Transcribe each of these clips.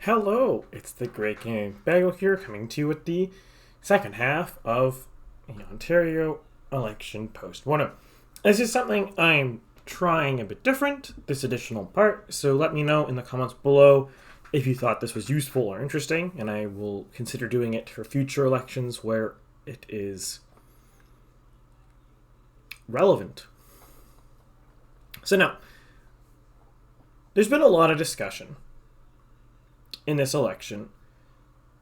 Hello, it's the Great King Bagel here, coming to you with the second half of the Ontario election post-mortem. This is something I'm trying a bit different, this additional part, so let me know in the comments below if you thought this was useful or interesting, and I will consider doing it for future elections where it is relevant. So now, there's been a lot of discussion in this election,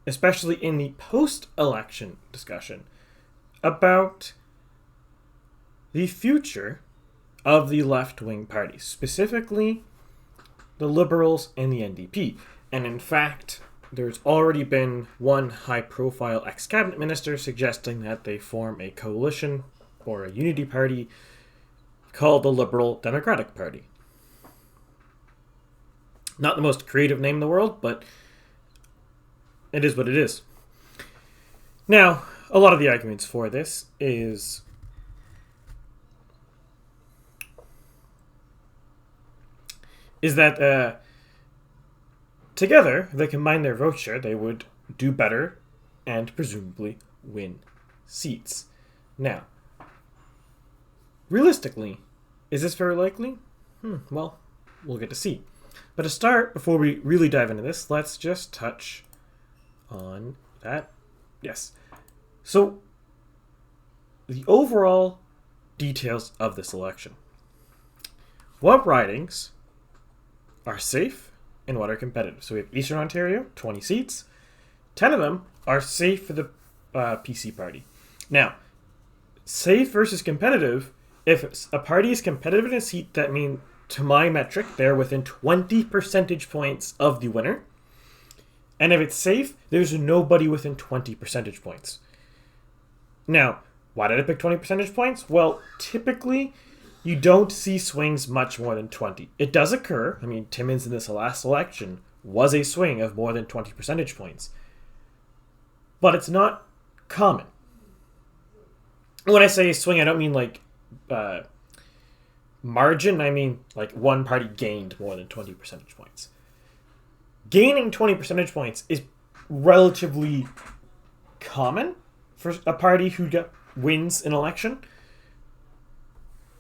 especially in the post-election discussion, about the future of the left-wing parties, specifically the Liberals and the NDP. And in fact, there's already been one high-profile ex-cabinet minister suggesting that they form a coalition or a unity party called the Liberal Democratic Party. Not the most creative name in the world, but it is what it is. Now, a lot of the arguments for this is that together, if they combine their vote share, they would do better and presumably win seats. Now, realistically, is this very likely? Well, we'll get to see. But to start, before we really dive into this, let's just touch on that. Yes. So, the overall details of this election. What ridings are safe and what are competitive? So we have Eastern Ontario, 20 seats. 10 of them are safe for the PC party. Now, safe versus competitive, if a party is competitive in a seat, that means, to my metric, they're within 20 percentage points of the winner. And if it's safe, there's nobody within 20 percentage points. Now, why did I pick 20 percentage points? Well, typically, you don't see swings much more than 20. It does occur. I mean, Timmins in this last election was a swing of more than 20 percentage points. But it's not common. When I say swing, I don't mean like margin. I mean like one party gained more than 20 percentage points. Gaining 20 percentage points is relatively common for a party who wins an election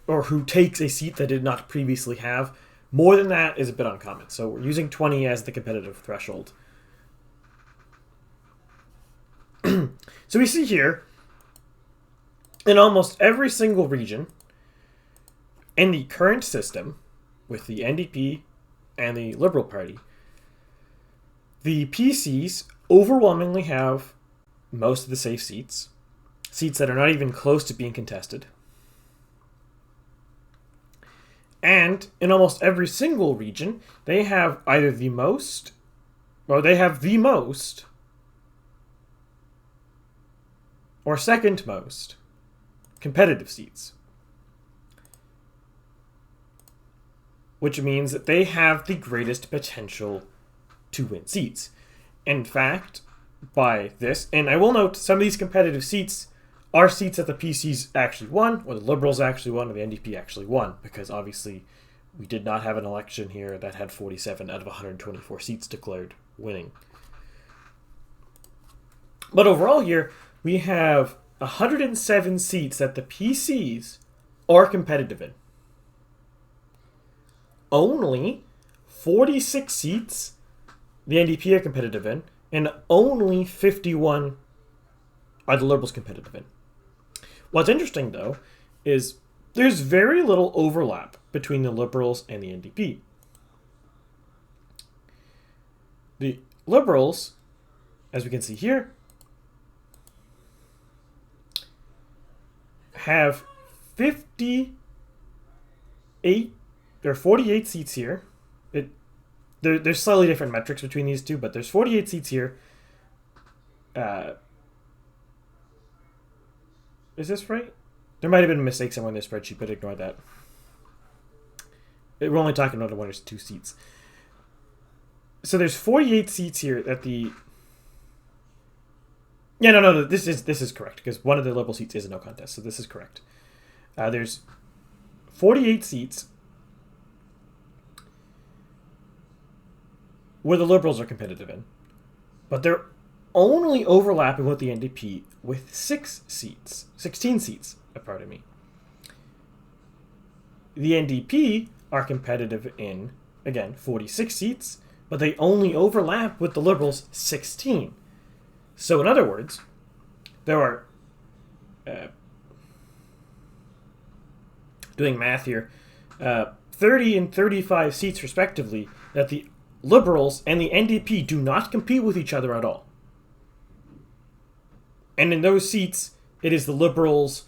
or who takes a seat that did not previously have. More than that is a bit uncommon. So we're using 20 as the competitive threshold. So we see here, in almost every single region in the current system, with the NDP and the Liberal Party, the PCs overwhelmingly have most of the safe seats, seats that are not even close to being contested. And in almost every single region, they have either the most, or or second most competitive seats. Which means that they have the greatest potential to win seats. In fact, by this, and I will note, some of these competitive seats are seats that the PCs actually won, or the Liberals actually won, or the NDP actually won, because obviously we did not have an election here that had 47 out of 124 seats declared winning. But overall here, we have 107 seats that the PCs are competitive in. Only 46 seats the NDP are competitive in, and only 51 are the Liberals competitive in. What's interesting, though, is there's very little overlap between the Liberals and the NDP. The Liberals, as we can see here, have 48 seats here. There's slightly different metrics between these two, but there's 48 seats here. Is this right? There might have been a mistake somewhere in this spreadsheet, but ignore that. We're only talking about one or two seats. So there's 48 seats here that the... Yeah, no, this is correct, because one of the Liberal seats is a no contest, so this is correct. There's 48 seats where the Liberals are competitive in. But they're only overlapping with the NDP with 16 seats, pardon me. The NDP are competitive in, again, 46 seats, but they only overlap with the Liberals 16. So in other words, there are, doing math here, 30 and 35 seats respectively that the Liberals and the NDP do not compete with each other at all. And in those seats, it is the Liberals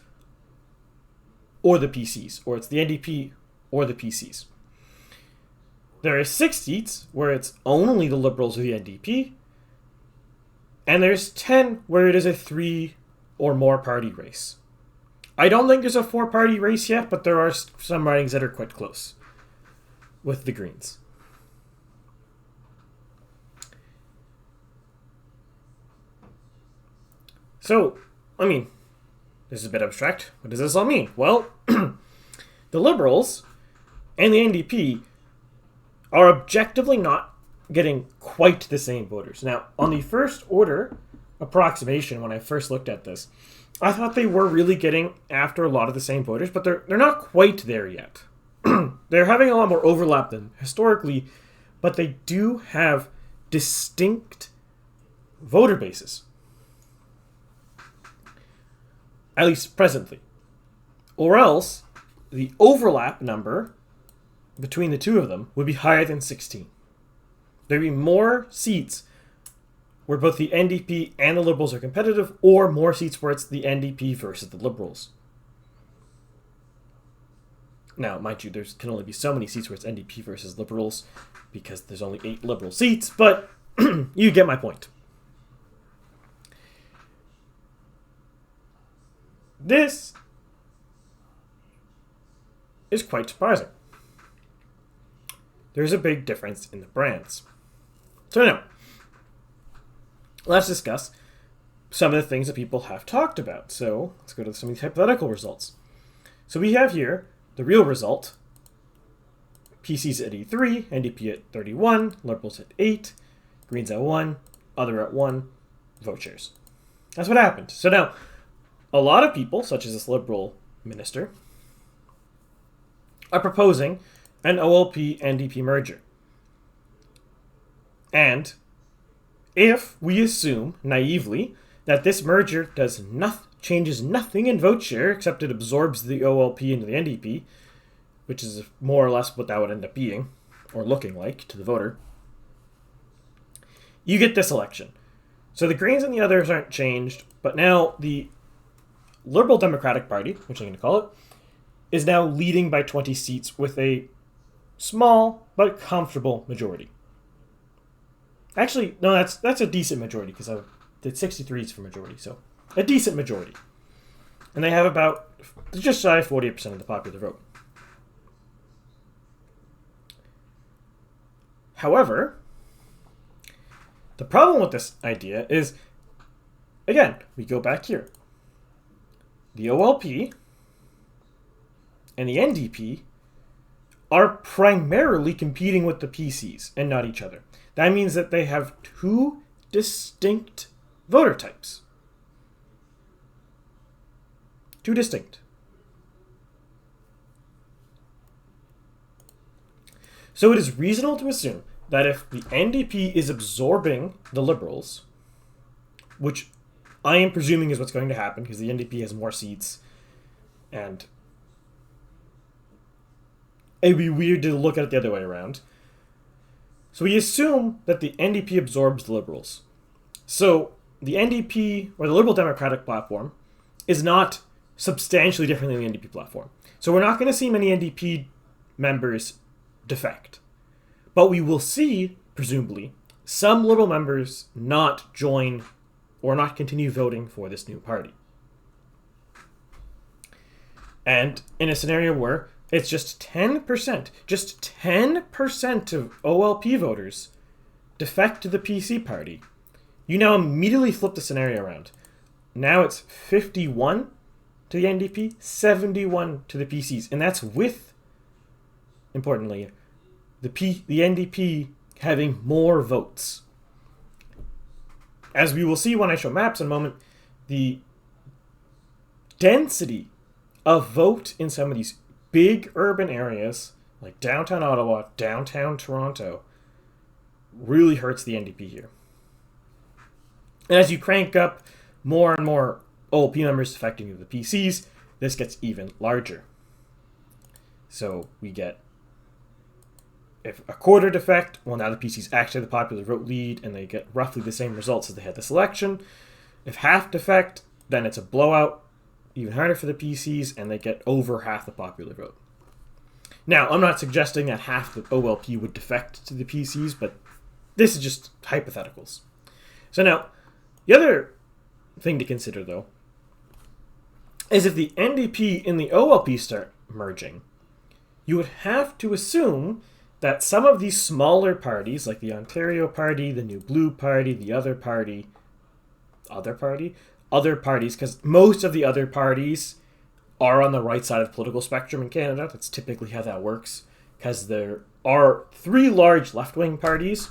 or the PCs, or it's the NDP or the PCs. There are 6 seats where it's only the Liberals or the NDP, and there's 10 where it is a 3 or more party race. I don't think there's a 4-party race yet, but there are some ridings that are quite close with the Greens. So, I mean, this is a bit abstract. What does this all mean? Well, the Liberals and the NDP are objectively not getting quite the same voters. Now, on the first order approximation, when I first looked at this, I thought they were really getting after a lot of the same voters, but they're not quite there yet. They're having a lot more overlap than historically, but they do have distinct voter bases. At least presently. Or else, the overlap number between the two of them would be higher than 16. There'd be more seats where both the NDP and the Liberals are competitive, or more seats where it's the NDP versus the Liberals. Now, mind you, there can only be so many seats where it's NDP versus Liberals, because there's only 8 Liberal seats, but you get my point. This is quite surprising. There's a big difference in the brands. So now, let's discuss some of the things that people have talked about. So let's go to some of these hypothetical results. So we have here the real result. PCs at 83, NDP at 31, Liberals at 8, Greens at 1, other at 1, vote shares. That's what happened. So now, a lot of people, such as this Liberal minister, are proposing an OLP-NDP merger. And if we assume, naively, that this merger changes nothing in vote share, except it absorbs the OLP into the NDP, which is more or less what that would end up being, or looking like, to the voter, you get this election. So the Greens and the others aren't changed, but now the Liberal Democratic Party, which I'm going to call it, is now leading by 20 seats with a small but comfortable majority. Actually, no, that's a decent majority, because I did 63s for majority, so a decent majority. And they have about just shy of 40% of the popular vote. However, the problem with this idea is, again, we go back here. The OLP and the NDP are primarily competing with the PCs and not each other. That means that they have 2 distinct voter types. 2 distinct. So it is reasonable to assume that if the NDP is absorbing the Liberals, which I am presuming is what's going to happen, because the NDP has more seats, and it'd be weird to look at it the other way around. So we assume that the NDP absorbs the Liberals. So the NDP, or the Liberal Democratic platform, is not substantially different than the NDP platform. So we're not going to see many NDP members defect. But we will see, presumably, some Liberal members not join or not continue voting for this new party. And in a scenario where it's just 10% of OLP voters defect to the PC party, you now immediately flip the scenario around. Now it's 51 to the NDP, 71 to the PCs. And that's with, importantly, the NDP having more votes. As we will see when I show maps in a moment, the density of vote in some of these big urban areas, like downtown Ottawa, downtown Toronto, really hurts the NDP here. And as you crank up more and more OLP members defecting to the PCs, this gets even larger. So we get, if a quarter defect, well, now the PCs actually have the popular vote lead, and they get roughly the same results as they had this election. If half defect, then it's a blowout, even harder for the PCs, and they get over half the popular vote. Now, I'm not suggesting that half the OLP would defect to the PCs, but this is just hypotheticals. So now, the other thing to consider, though, is if the NDP and the OLP start merging, you would have to assume that some of these smaller parties, like the Ontario Party, the New Blue Party, the other parties, because most of the other parties are on the right side of the political spectrum in Canada. That's typically how that works, because there are 3 large left-wing parties.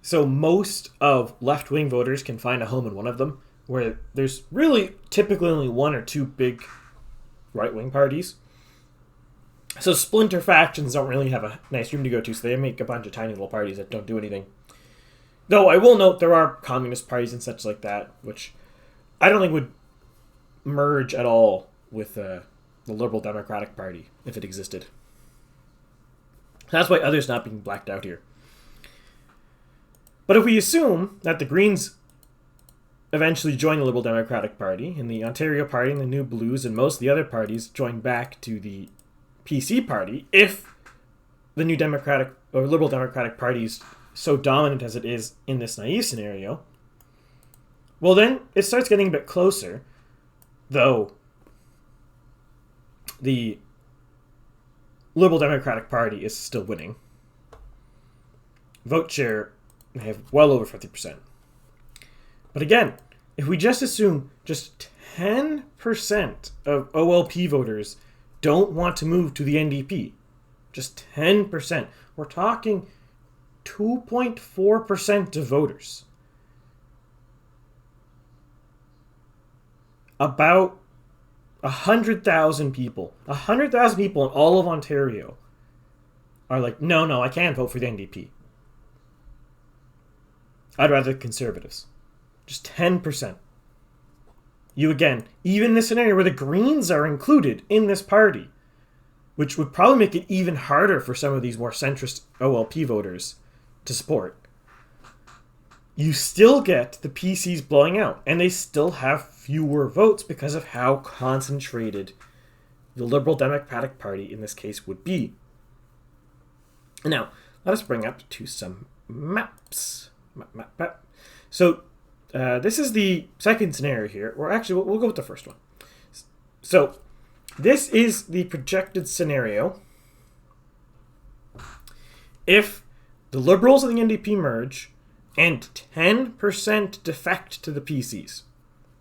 So most of left-wing voters can find a home in one of them, where there's really typically only 1 or 2 big right-wing parties. So splinter factions don't really have a nice room to go to, so they make a bunch of tiny little parties that don't do anything. Though I will note there are communist parties and such like that, which I don't think would merge at all with the Liberal Democratic Party if it existed. That's why others not being blacked out here. But if we assume that the Greens eventually join the Liberal Democratic Party, and the Ontario Party and the New Blues and most of the other parties join back to the PC Party, if the New Democratic or Liberal Democratic Party is so dominant as it is in this naive scenario, well then it starts getting a bit closer, though the Liberal Democratic Party is still winning. Vote share, they have well over 50%. But again, if we just assume just 10% of OLP voters don't want to move to the NDP, just 10%, we're talking 2.4% of voters. About 100,000 people. 100,000 people in all of Ontario are like, no, I can't vote for the NDP. I'd rather the Conservatives. Just 10%. You again, even in this scenario where the Greens are included in this party, which would probably make it even harder for some of these more centrist OLP voters to support, you still get the PCs blowing out, and they still have fewer votes because of how concentrated the Liberal Democratic Party in this case would be. Now, let us bring up to some maps. Map. So, this is the second scenario here, or actually, we'll go with the first one. So, this is the projected scenario if the Liberals and the NDP merge and 10% defect to the PCs.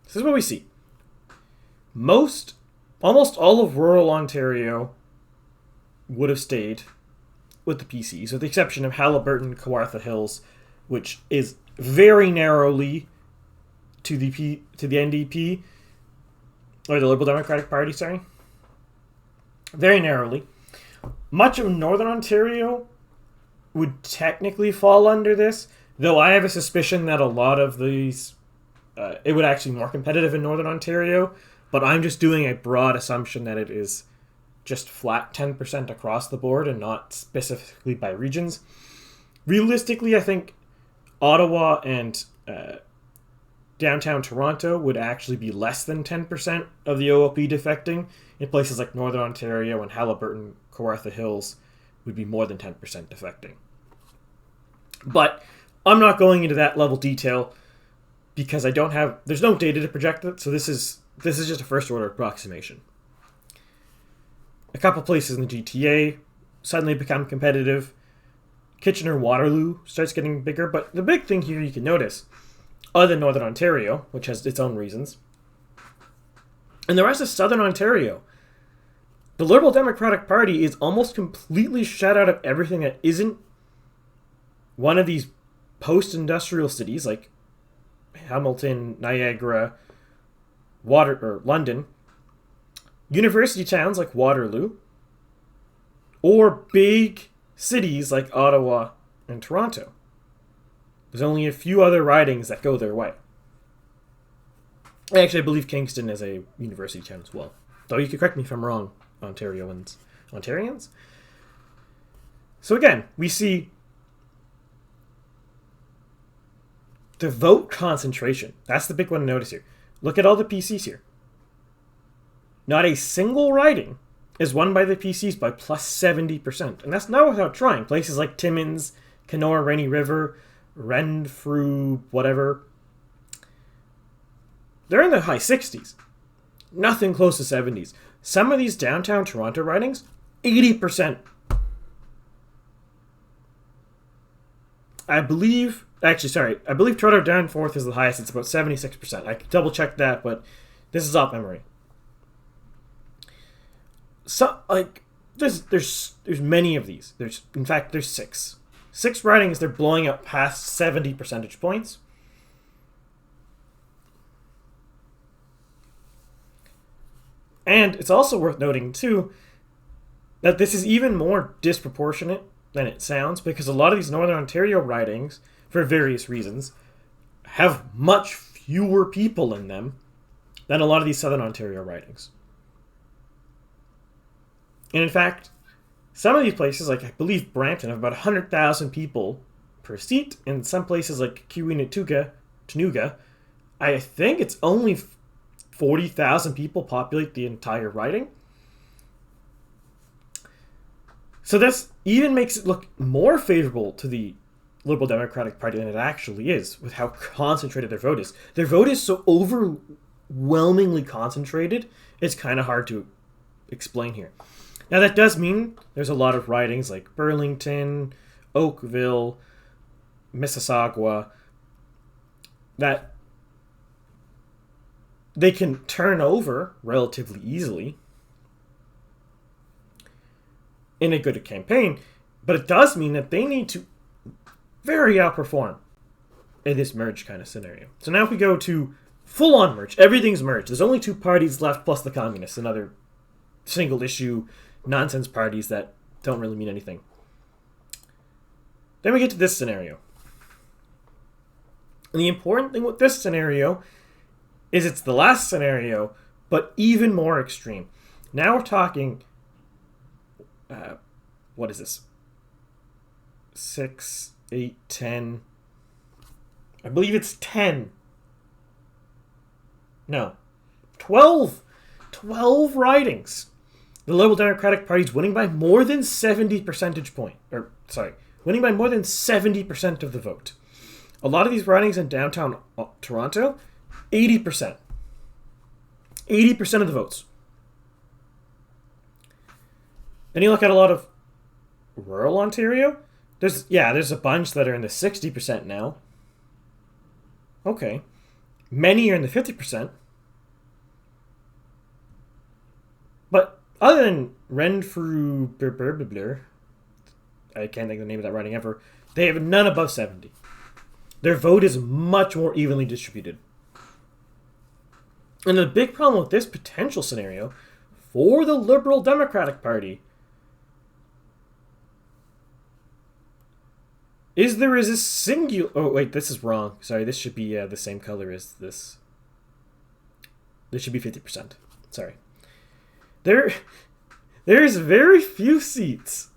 This is what we see. Almost all of rural Ontario would have stayed with the PCs, with the exception of Haliburton, Kawartha Hills, which is very narrowly to the NDP, or the Liberal Democratic Party, sorry. Very narrowly. Much of Northern Ontario would technically fall under this, though I have a suspicion that a lot of these, it would actually be more competitive in Northern Ontario, but I'm just doing a broad assumption that it is just flat 10% across the board and not specifically by regions. Realistically, I think Ottawa and downtown Toronto would actually be less than 10% of the OLP defecting. In places like Northern Ontario and Haliburton, Kawartha Hills would be more than 10% defecting. But I'm not going into that level detail because there's no data to project it, so this is just a first order approximation. A couple places in the GTA suddenly become competitive. Kitchener-Waterloo starts getting bigger, but the big thing here you can notice, other than Northern Ontario, which has its own reasons, and the rest of Southern Ontario, the Liberal Democratic Party is almost completely shut out of everything that isn't one of these post-industrial cities like Hamilton, Niagara, London, university towns like Waterloo, or big cities like Ottawa and Toronto. There's only a few other ridings that go their way. Actually, I believe Kingston is a university town as well. Though you could correct me if I'm wrong, Ontarians. So again, we see the vote concentration. That's the big one to notice here. Look at all the PCs here. Not a single riding is won by the PCs by plus 70%. And that's not without trying. Places like Timmins, Kenora, Rainy River, Renfrew, whatever, they're in the high 60s. Nothing close to 70s. Some of these downtown Toronto ridings, 80%. I believe Toronto Danforth is the highest. It's about 76%. I could double check that, but this is off memory. So, there's many of these. There's 6. 6 ridings, they're blowing up past 70 percentage points. And it's also worth noting, too, that this is even more disproportionate than it sounds, because a lot of these Northern Ontario ridings, for various reasons, have much fewer people in them than a lot of these Southern Ontario ridings. And in fact, some of these places, like I believe Brampton, have about 100,000 people per seat. In some places like Kiwinatuga, I think it's only 40,000 people populate the entire riding. So this even makes it look more favorable to the Liberal Democratic Party than it actually is, with how concentrated their vote is. Their vote is so overwhelmingly concentrated, it's kind of hard to explain here. Now that does mean there's a lot of ridings like Burlington, Oakville, Mississauga, that they can turn over relatively easily in a good campaign, but it does mean that they need to very outperform in this merge kind of scenario. So now if we go to full-on merge, everything's merged. There's only 2 parties left plus the communists and other single-issue nonsense parties that don't really mean anything. Then we get to this scenario. And the important thing with this scenario is it's the last scenario, but even more extreme. Now we're talking, what is this? 6, 8, 10. I believe it's 10. No. 12. 12 ridings. The Liberal Democratic Party is winning by more than 70 percentage point. Winning by more than 70% of the vote. A lot of these ridings in downtown Toronto, 80%. 80% of the votes. Then you look at a lot of rural Ontario. There's a bunch that are in the 60% now. Okay. Many are in the 50%. But other than Renfrew, I can't think of the name of that riding ever, they have none above 70. Their vote is much more evenly distributed. And the big problem with this potential scenario for the Liberal Democratic Party is there is a singular... Oh, wait, this is wrong. Sorry, this should be the same color as this. This should be 50%. Sorry. There is very few seats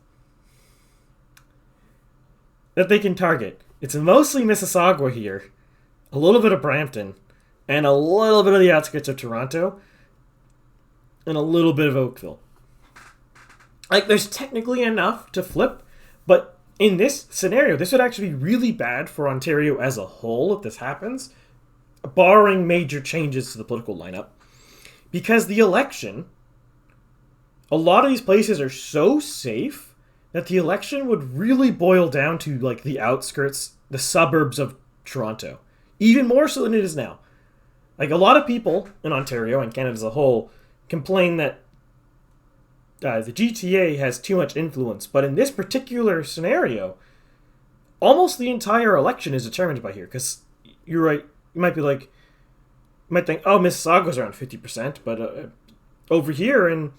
that they can target. It's mostly Mississauga here, a little bit of Brampton, and a little bit of the outskirts of Toronto, and a little bit of Oakville. Like, there's technically enough to flip, but in this scenario, this would actually be really bad for Ontario as a whole if this happens, barring major changes to the political lineup. Because the election, a lot of these places are so safe that the election would really boil down to like the outskirts, the suburbs of Toronto. Even more so than it is now. Like a lot of people in Ontario and Canada as a whole complain that the GTA has too much influence. But in this particular scenario, almost the entire election is determined by here, because you're right. You might be like, you might think, oh, Mississauga's around 50%, but over here in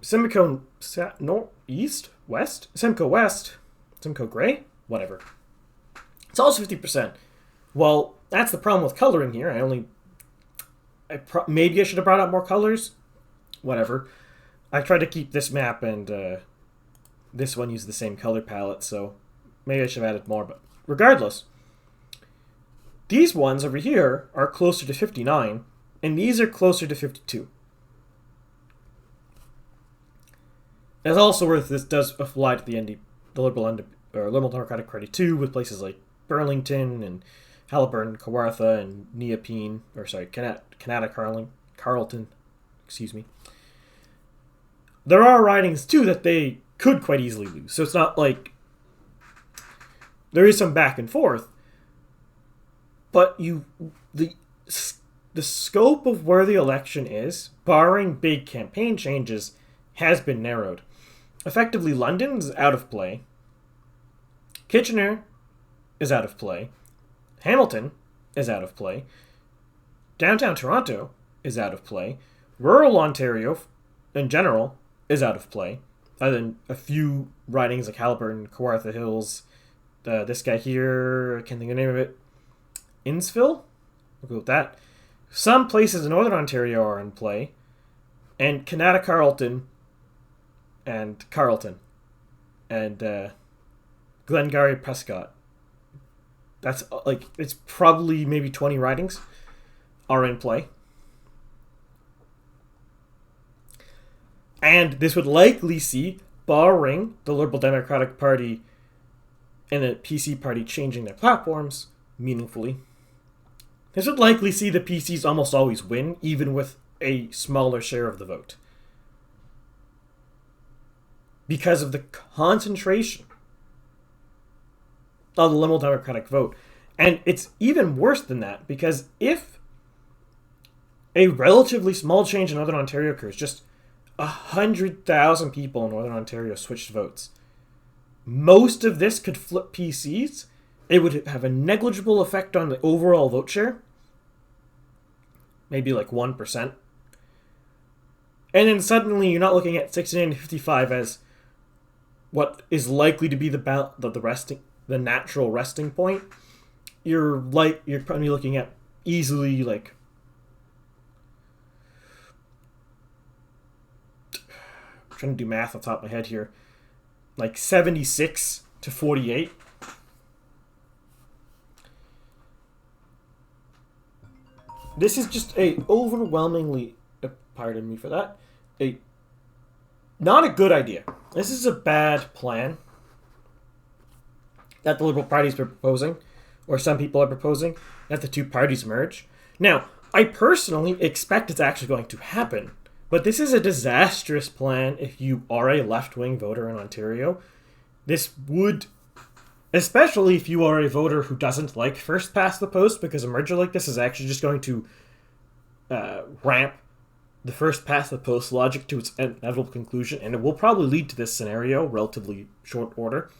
Simcoe East, West, Simcoe West, Simcoe Gray, whatever, it's also 50%. Well, that's the problem with coloring here. Maybe I should have brought out more colors. Whatever. I tried to keep this map and this one use the same color palette, so maybe I should have added more. But regardless, these ones over here are closer to 59, and these are closer to 52. It's also worth this does apply to the Liberal Democratic Party too, with places like Burlington and Haliburton, Kawartha, and Carleton. Excuse me. There are ridings too that they could quite easily lose, so it's not like there is some back and forth. But the scope of where the election is, barring big campaign changes, has been narrowed. Effectively, London's out of play. Kitchener is out of play. Hamilton is out of play. Downtown Toronto is out of play. Rural Ontario, in general, is out of play. Other than a few ridings like Haliburton, Kawartha Hills, this guy here, I can't think of the name of it. Innsville? We'll go with that. Some places in Northern Ontario are in play. And Canada Carleton and Glengarry Prescott. That's like, it's probably maybe 20 ridings are in play. And this would likely see, barring the Liberal Democratic Party and the PC Party changing their platforms meaningfully, this would likely see the PCs almost always win, even with a smaller share of the vote. Because of the concentration of the Liberal Democratic vote. And it's even worse than that, because if a relatively small change in Northern Ontario occurs, just 100,000 people in Northern Ontario switched votes, most of this could flip PCs. It would have a negligible effect on the overall vote share, maybe like 1%. And then suddenly you're not looking at 69 to 55 as what is likely to be the natural resting point. You're probably looking at easily like I'm trying to do math off the top of my head here, like 76 to 48. This is just overwhelmingly, pardon me for that, not a good idea. This is a bad plan that the Liberal Party is proposing, or some people are proposing, that the two parties merge. Now, I personally expect it's actually going to happen, but this is a disastrous plan if you are a left-wing voter in Ontario. This would, especially if you are a voter who doesn't like first past the post, because a merger like this is actually just going to ramp the first past the post logic to its inevitable conclusion, and it will probably lead to this scenario relatively short order.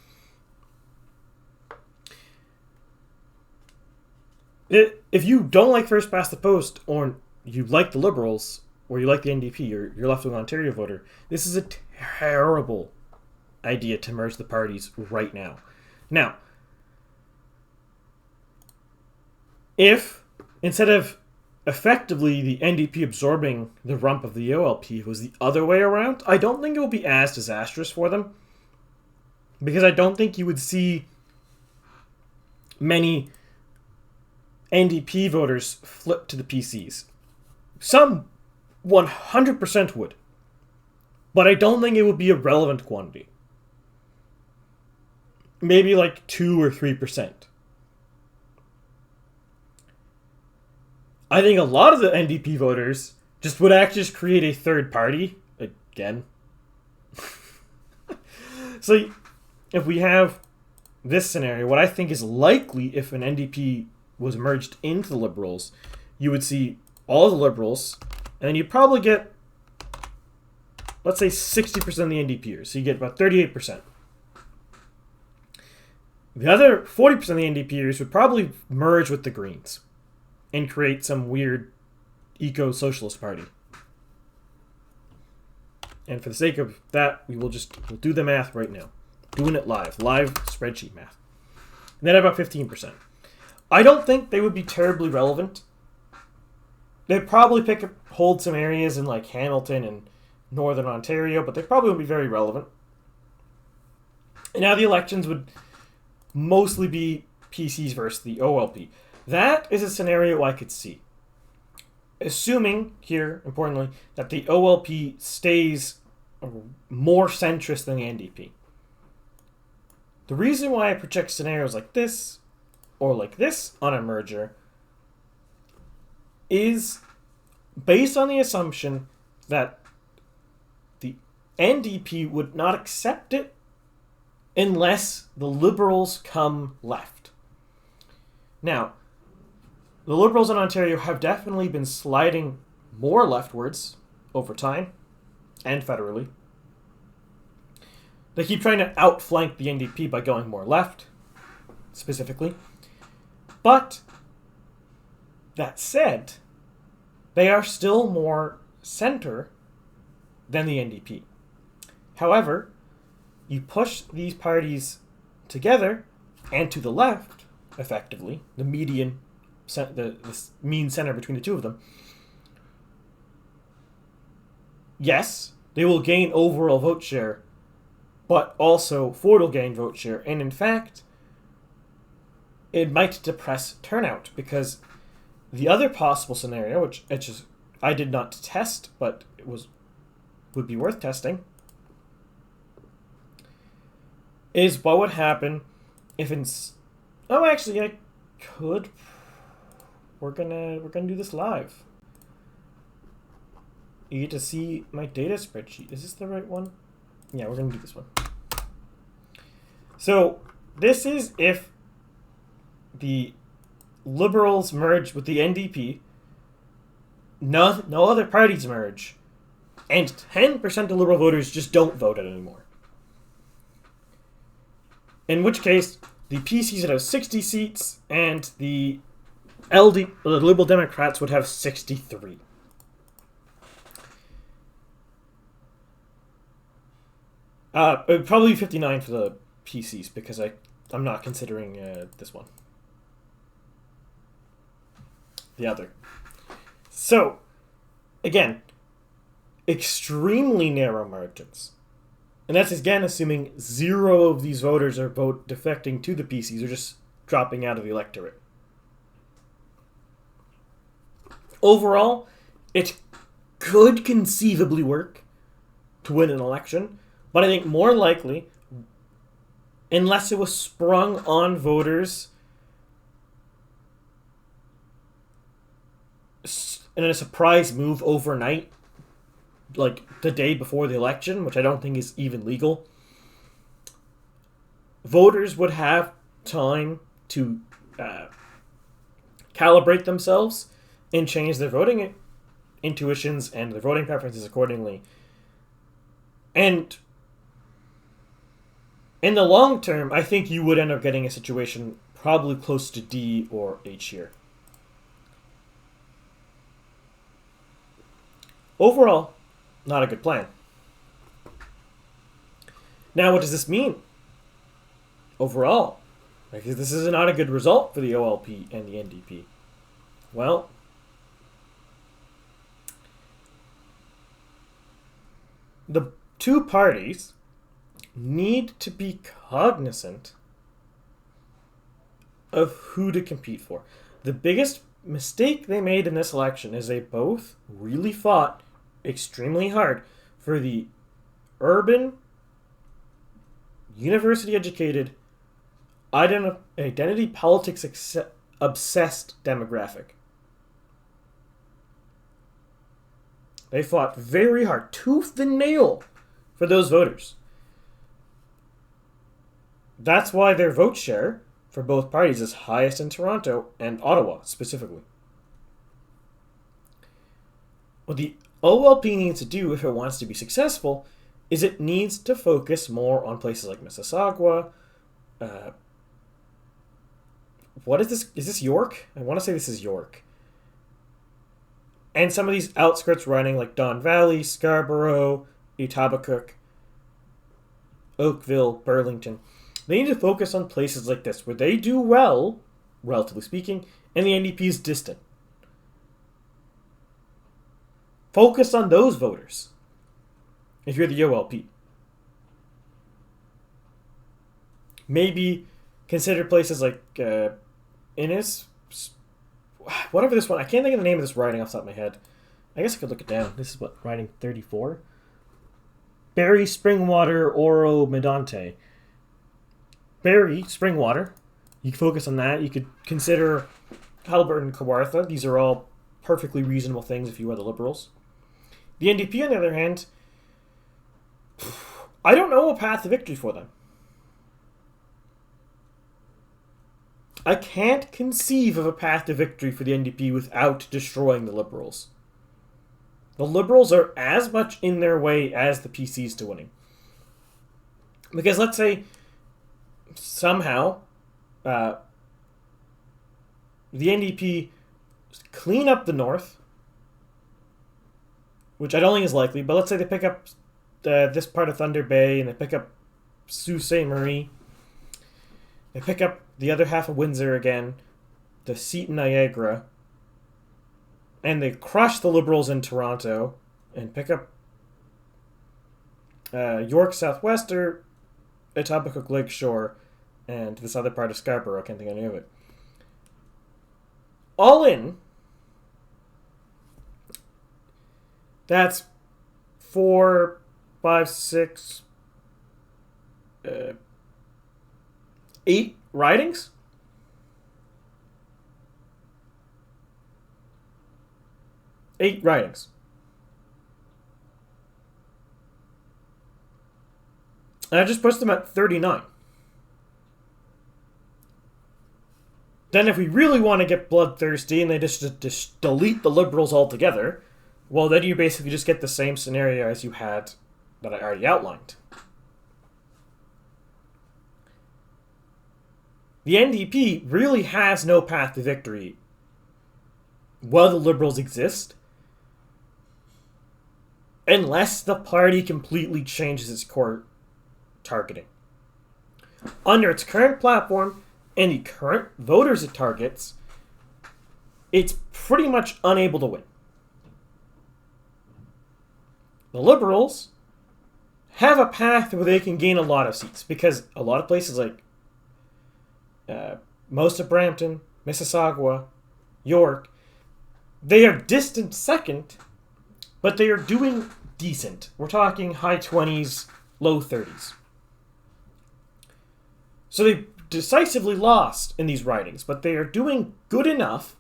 If you don't like first past the post, or you like the Liberals, or you like the NDP, or you're left-wing Ontario voter, this is a terrible idea to merge the parties right now. Now, if instead of effectively the NDP absorbing the rump of the OLP, it was the other way around, I don't think it will be as disastrous for them, because I don't think you would see many NDP voters flip to the PCs. Some 100% would, but I don't think it would be a relevant quantity. Maybe like 2 or 3%. I think a lot of the NDP voters just would actually just create a third party again. So if we have this scenario, what I think is likely if an NDP was merged into the Liberals, you would see all the Liberals, and then you'd probably get, let's say, 60% of the NDPers. So you get about 38%. The other 40% of the NDPers would probably merge with the Greens and create some weird eco-socialist party. And for the sake of that, we'll do the math right now. Doing it live spreadsheet math. And then about 15%. I don't think they would be terribly relevant. They'd probably hold some areas in like Hamilton and Northern Ontario, but they probably wouldn't be very relevant. And now the elections would mostly be PCs versus the OLP. That is a scenario I could see. Assuming, here, importantly, that the OLP stays more centrist than the NDP. The reason why I project scenarios like this, or like this on a merger, is based on the assumption that the NDP would not accept it unless the Liberals come left. Now, the Liberals in Ontario have definitely been sliding more leftwards over time, and federally. They keep trying to outflank the NDP by going more left, specifically. But, that said, they are still more center than the NDP. However, you push these parties together and to the left, effectively, the median, the mean center between the two of them. Yes, they will gain overall vote share, but also Ford will gain vote share. And in fact, it might depress turnout, because the other possible scenario, which I did not test, but would be worth testing, is what would happen if actually I could. We're gonna do this live. You get to see my data spreadsheet. Is this the right one? Yeah, we're gonna do this one. So this is if the Liberals merge with the NDP, no other parties merge, and 10% of Liberal voters just don't vote it anymore. In which case, the PCs would have 60 seats, and the Liberal Democrats would have 63. It would probably be 59 for the PCs, because I'm not considering this one. The other. So, again, extremely narrow margins. And that's, again, assuming 0 of these voters are defecting to the PCs or just dropping out of the electorate. Overall, it could conceivably work to win an election, but I think more likely, unless it was sprung on voters in a surprise move overnight, like the day before the election, which I don't think is even legal, voters would have time to calibrate themselves and change their voting intuitions and their voting preferences accordingly. And in the long term, I think you would end up getting a situation probably close to D or H here. Overall, not a good plan. Now, what does this mean? Overall, because this is not a good result for the OLP and the NDP. Well, the two parties need to be cognizant of who to compete for. The biggest mistake they made in this election is they both really fought extremely hard for the urban, university-educated, identity politics obsessed demographic. They fought very hard, tooth and nail, for those voters. That's why their vote share for both parties is highest in Toronto and Ottawa, specifically. What the OLP needs to do, if it wants to be successful, is it needs to focus more on places like Mississauga, what is this? Is this York? I want to say this is York. And some of these outskirts riding like Don Valley, Scarborough, Etobicoke, Oakville, Burlington. They need to focus on places like this where they do well, relatively speaking, and the NDP is distant. Focus on those voters if you're the OLP. Maybe consider places like Innis, whatever this one. I can't think of the name of this riding off the top of my head. I guess I could look it down. This is what, riding 34? Barrie, Springwater, Oro, Medonte. Barrie, Springwater. You can focus on that. You could consider Haliburton and Kawartha. These are all perfectly reasonable things if you are the Liberals. The NDP, on the other hand, I don't know a path to victory for them. I can't conceive of a path to victory for the NDP without destroying the Liberals. The Liberals are as much in their way as the PCs to winning. Because let's say somehow the NDP clean up the North, which I don't think is likely, but let's say they pick up this part of Thunder Bay and they pick up Sault Ste. Marie. They pick up the other half of Windsor again, the seat in Niagara, and they crush the Liberals in Toronto and pick up York Southwester, Etobicoke Lakeshore, and this other part of Scarborough. I can't think of any of it. All in, that's 4, 5, 6, 8 ridings? Eight ridings. And I just pushed them at 39. Then if we really want to get bloodthirsty and they just delete the Liberals altogether, well, then you basically just get the same scenario as you had that I already outlined. The NDP really has no path to victory while the Liberals exist, unless the party completely changes its core targeting. Under its current platform and the current voters it targets, it's pretty much unable to win. The Liberals have a path where they can gain a lot of seats, because a lot of places like most of Brampton, Mississauga, York, they are distant second, but they are doing decent. We're talking high 20s, low 30s. So they decisively lost in these ridings, but they are doing good enough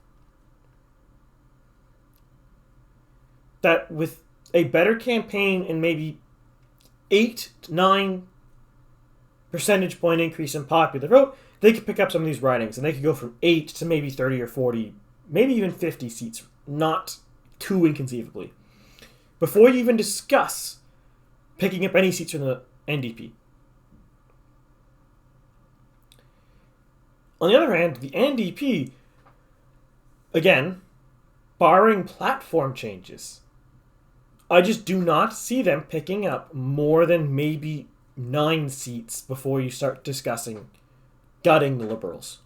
that with a better campaign and maybe 8 to 9 percentage point increase in popular vote, they could pick up some of these ridings, and they could go from 8 to maybe 30 or 40, maybe even 50 seats, not too inconceivably, before you even discuss picking up any seats from the NDP. On the other hand, the NDP, again, barring platform changes, I just do not see them picking up more than maybe 9 seats before you start discussing gutting the Liberals.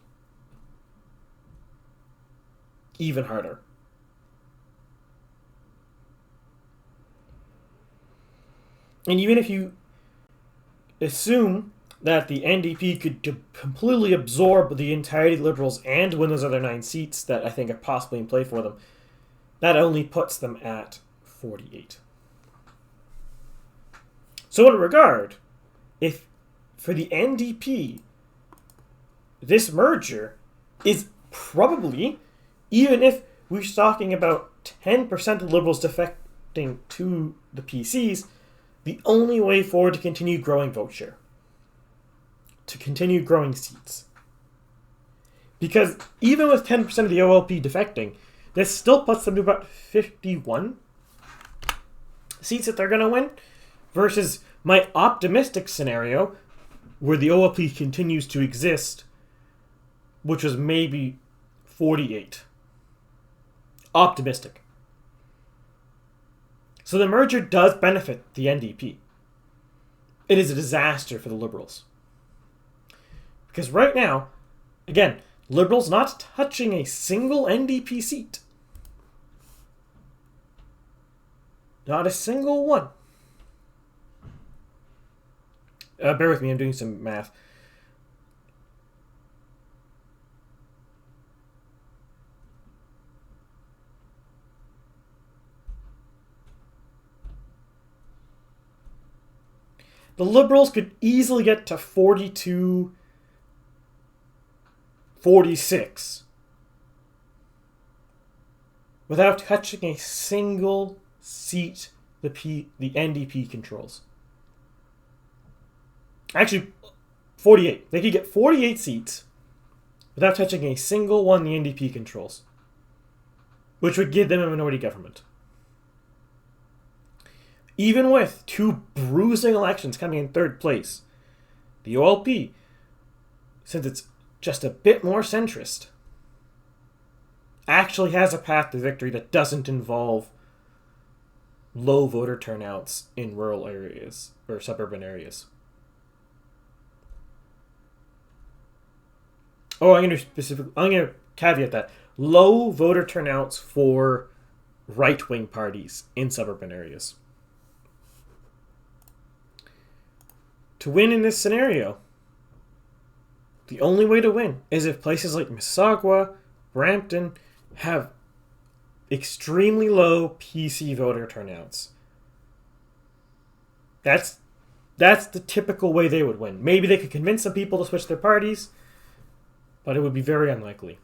Even harder. And even if you assume that the NDP could completely absorb the entirety of the Liberals and win those other 9 seats that I think are possibly in play for them, that only puts them at 48. So in a regard, if for the NDP, this merger is probably, even if we're talking about 10% of Liberals defecting to the PCs, the only way forward to continue growing vote share. To continue growing seats. Because even with 10% of the OLP defecting, this still puts them to about 51 seats that they're going to win, versus my optimistic scenario, where the OLP continues to exist, which was maybe 48. Optimistic. So the merger does benefit the NDP. It is a disaster for the Liberals. Because right now, again, Liberals not touching a single NDP seat. Not a single one. Bear with me, I'm doing some math. The Liberals could easily get to 42, 46 without touching a single seat the NDP controls. Actually, 48. They could get 48 seats without touching a single one the NDP controls, which would give them a minority government. Even with two bruising elections coming in third place, the OLP, since it's just a bit more centrist, actually has a path to victory that doesn't involve low voter turnouts in rural areas or suburban areas. Oh, I'm going to caveat that. Low voter turnouts for right-wing parties in suburban areas. To win in this scenario, the only way to win is if places like Mississauga, Brampton have extremely low PC voter turnouts. That's the typical way they would win. Maybe they could convince some people to switch their parties, but it would be very unlikely.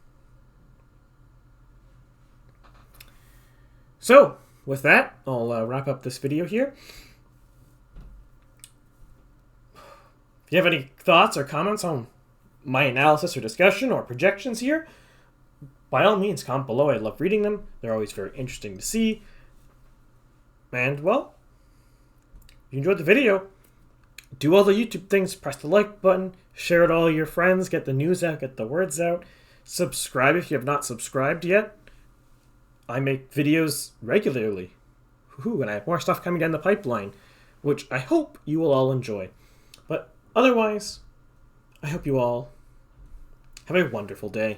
So, with that, I'll wrap up this video here. If you have any thoughts or comments on my analysis or discussion or projections here, by all means, comment below. I love reading them. They're always very interesting to see. And, well, if you enjoyed the video, do all the YouTube things. Press the like button. Share it to all your friends. Get the news out. Get the words out. Subscribe if you have not subscribed yet. I make videos regularly. And I have more stuff coming down the pipeline, which I hope you will all enjoy. But otherwise, I hope you all have a wonderful day.